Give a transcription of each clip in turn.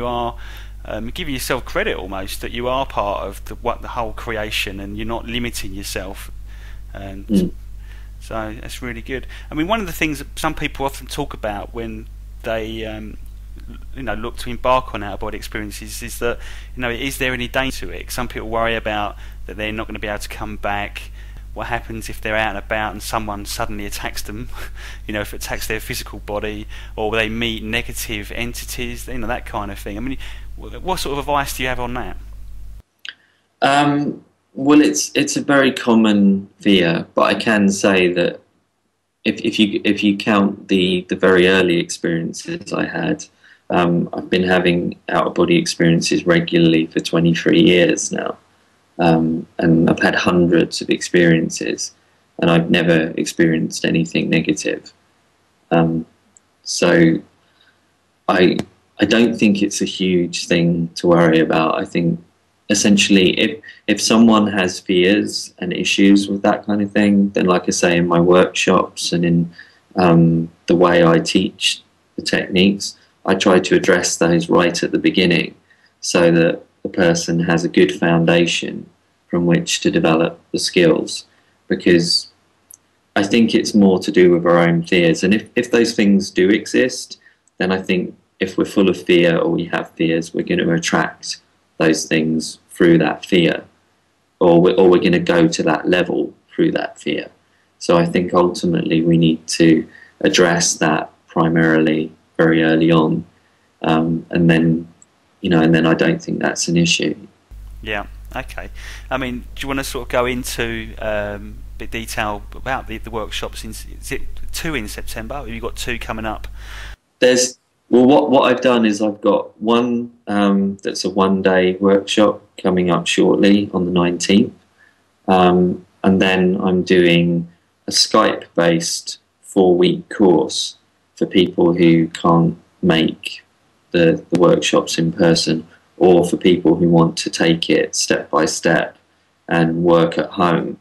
you are give yourself credit almost that you are part of the whole creation, and you're not limiting yourself. And so that's really good. I mean, one of the things that some people often talk about when they look to embark on out-of-body experiences is that, is there any danger to it? Some people worry about that they're not going to be able to come back. What happens if they're out and about and someone suddenly attacks them? If it attacks their physical body, or they meet negative entities, that kind of thing. I mean, what sort of advice do you have on that? Well, it's a very common fear, but I can say that if you count the very early experiences I had, I've been having out-of-body experiences regularly for 23 years now. And I've had hundreds of experiences, and I've never experienced anything negative. So I don't think it's a huge thing to worry about. I think essentially if someone has fears and issues with that kind of thing, then, like I say, in my workshops and in the way I teach the techniques, I try to address those right at the beginning, so that the person has a good foundation from which to develop the skills. Because I think it's more to do with our own fears, and if those things do exist, then I think if we're full of fear, or we have fears, we're going to attract those things through that fear, or we're going to go to that level through that fear. So I think ultimately we need to address that primarily very early on, and then I don't think that's an issue. Yeah. Okay. I mean, do you want to sort of go into a bit detail about the workshops? Is it 2 in September? Or have you got 2 coming up? What I've done is I've got one that's a one-day workshop coming up shortly on the 19th, and then I'm doing a Skype-based 4-week course for people who can't make the workshops in person, or for people who want to take it step by step and work at home,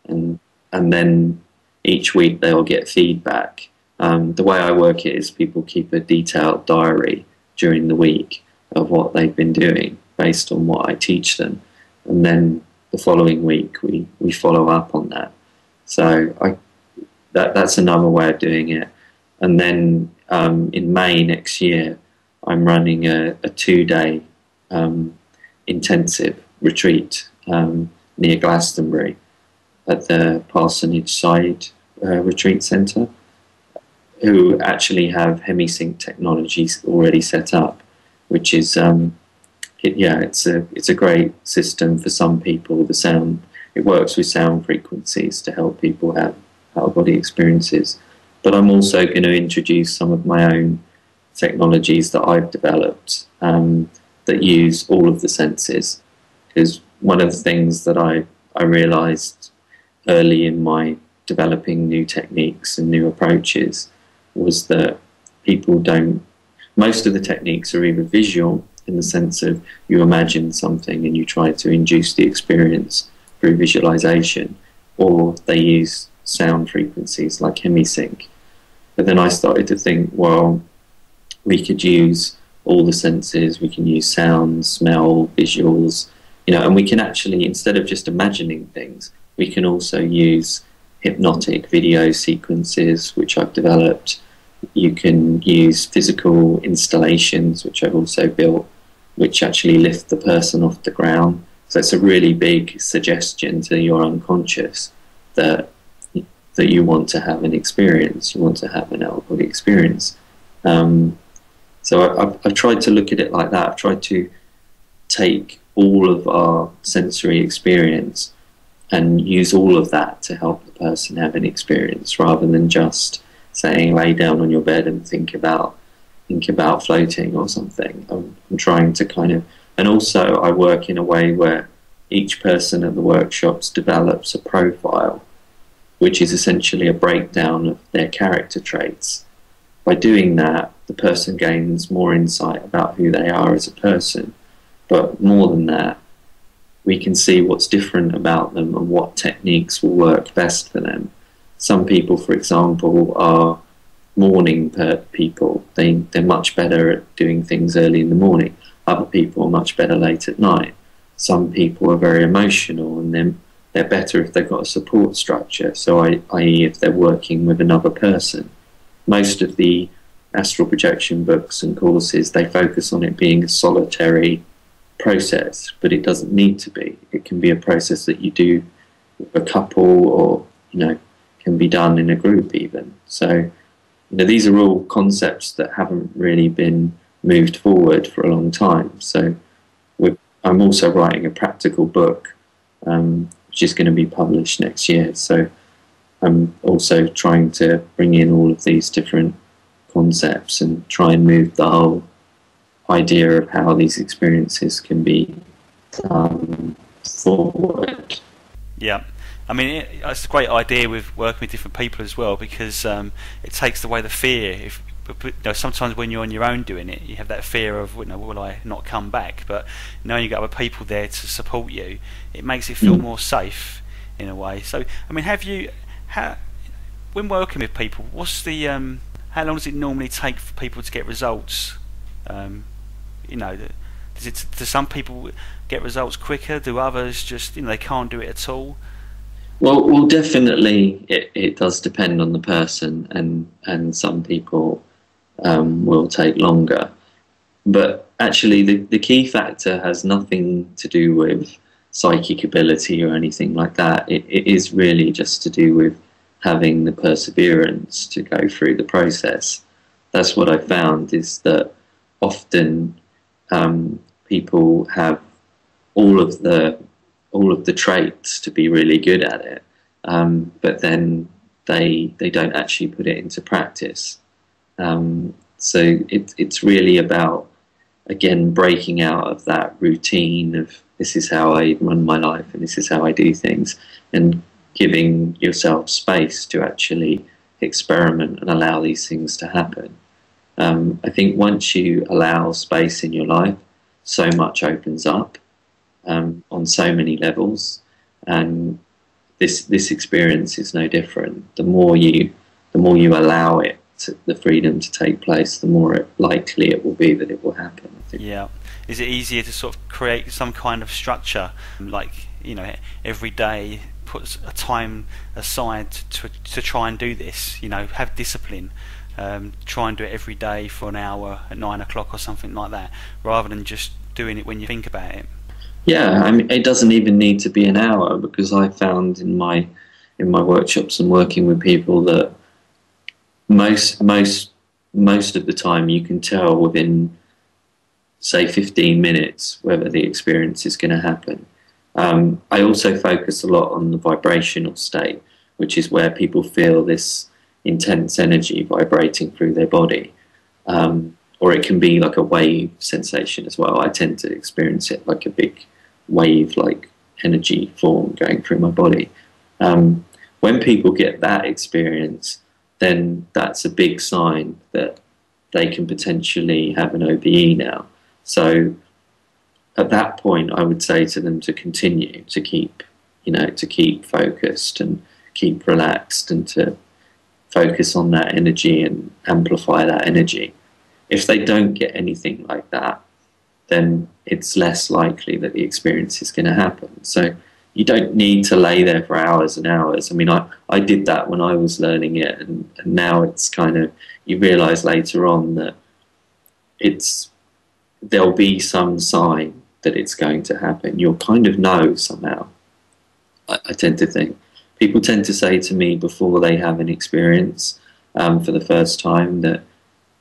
and then each week they'll get feedback. The way I work it is people keep a detailed diary during the week of what they've been doing based on what I teach them, and then the following week we follow up on that. So that's another way of doing it. And then in May next year, I'm running a 2-day intensive retreat near Glastonbury at the Parsonage Side Retreat Centre, who actually have HemiSync technologies already set up, which is it's a great system for some people. It works with sound frequencies to help people have out-of-body experiences. But I'm also going to introduce some of my own technologies that I've developed that use all of the senses, because one of the things that I realized early in my developing new techniques and new approaches was that most of the techniques are either visual, in the sense of you imagine something and you try to induce the experience through visualization, or they use sound frequencies like HemiSync. But then I started to think, well, we could use all the senses. We can use sound, smell, visuals, and we can actually, instead of just imagining things, we can also use hypnotic video sequences, which I've developed. You can use physical installations, which I've also built, which actually lift the person off the ground. So it's a really big suggestion to your unconscious that you want to have an experience, you want to have an out-of-body experience. So I've tried to look at it like that. I've tried to take all of our sensory experience and use all of that to help the person have an experience, rather than just saying lay down on your bed and think about floating or something. I'm trying to and also I work in a way where each person at the workshops develops a profile, which is essentially a breakdown of their character traits. By doing that, the person gains more insight about who they are as a person. But more than that, we can see what's different about them and what techniques will work best for them. Some people, for example, are morning people. They're much better at doing things early in the morning. Other people are much better late at night. Some people are very emotional, and then they're better if they've got a support structure, so i.e. if they're working with another person. Most of the astral projection books and courses, they focus on it being a solitary process, but it doesn't need to be. It can be a process that you do with a couple, or can be done in a group even. So these are all concepts that haven't really been moved forward for a long time. So I'm also writing a practical book, which is going to be published next year. So I'm also trying to bring in all of these different concepts and try and move the whole idea of how these experiences can be done forward. Yeah. I mean, it's a great idea with working with different people as well, because it takes away the fear. Sometimes when you're on your own doing it, you have that fear of, will I not come back? But knowing you've got other people there to support you, it makes it feel more safe in a way. So, I mean, when working with people, what's the how long does it normally take for people to get results? Do some people get results quicker? Do others just they can't do it at all? Well, definitely it does depend on the person, and some people will take longer. But actually the key factor has nothing to do with psychic ability or anything like that. It is really just to do with having the perseverance to go through the process. That's what I found, is that often people have all of the traits to be really good at it, but then they don't actually put it into practice. So it's really about, again, breaking out of that routine of this is how I run my life and this is how I do things, and giving yourself space to actually experiment and allow these things to happen. I think once you allow space in your life, so much opens up on so many levels, and this experience is no different. The more you allow it, the freedom to take place, the more likely it will be that it will happen, I think. Yeah. Is it easier to sort of create some kind of structure, like every day put a time aside to try and do this? Have discipline. Try and do it every day for an hour at 9 o'clock or something like that, rather than just doing it when you think about it. Yeah, I mean, it doesn't even need to be an hour, because I found in my workshops and working with people that most of the time you can tell within, say, 15 minutes whether the experience is going to happen. I also focus a lot on the vibrational state, which is where people feel this intense energy vibrating through their body, or it can be like a wave sensation as well. I tend to experience it like a big wave-like energy form going through my body. When people get that experience, then that's a big sign that they can potentially have an OBE now. So at that point, I would say to them to continue to keep focused and keep relaxed, and to focus on that energy and amplify that energy. If they don't get anything like that, then it's less likely that the experience is going to happen. So you don't need to lay there for hours and hours. I mean, I did that when I was learning it, and now it's kind of, you realise later on that there'll be some sign that it's going to happen. You'll kind of know somehow. I tend to think. People tend to say to me before they have an experience for the first time that,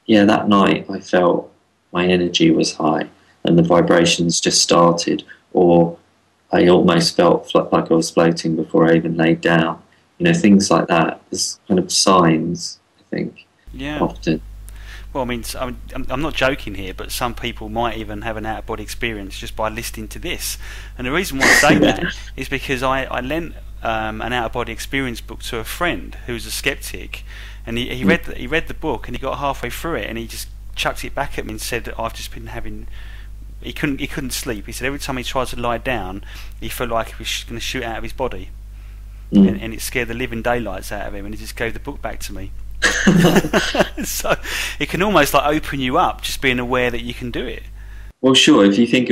yeah, that night I felt my energy was high and the vibrations just started, or I almost felt like I was floating before I even laid down. Things like that. There's kind of signs, I think, often. Well, I mean, I'm not joking here, but some people might even have an out-of-body experience just by listening to this. And the reason why I say that is because I lent an out-of-body experience book to a friend who's a skeptic, and he read the book, and he got halfway through it, and he just chucked it back at me and said, "I've just been having." He couldn't sleep. He said every time he tried to lie down, he felt like he was going to shoot out of his body, and it scared the living daylights out of him. And he just gave the book back to me. So it can almost like open you up, just being aware that you can do it. Well, sure. If you think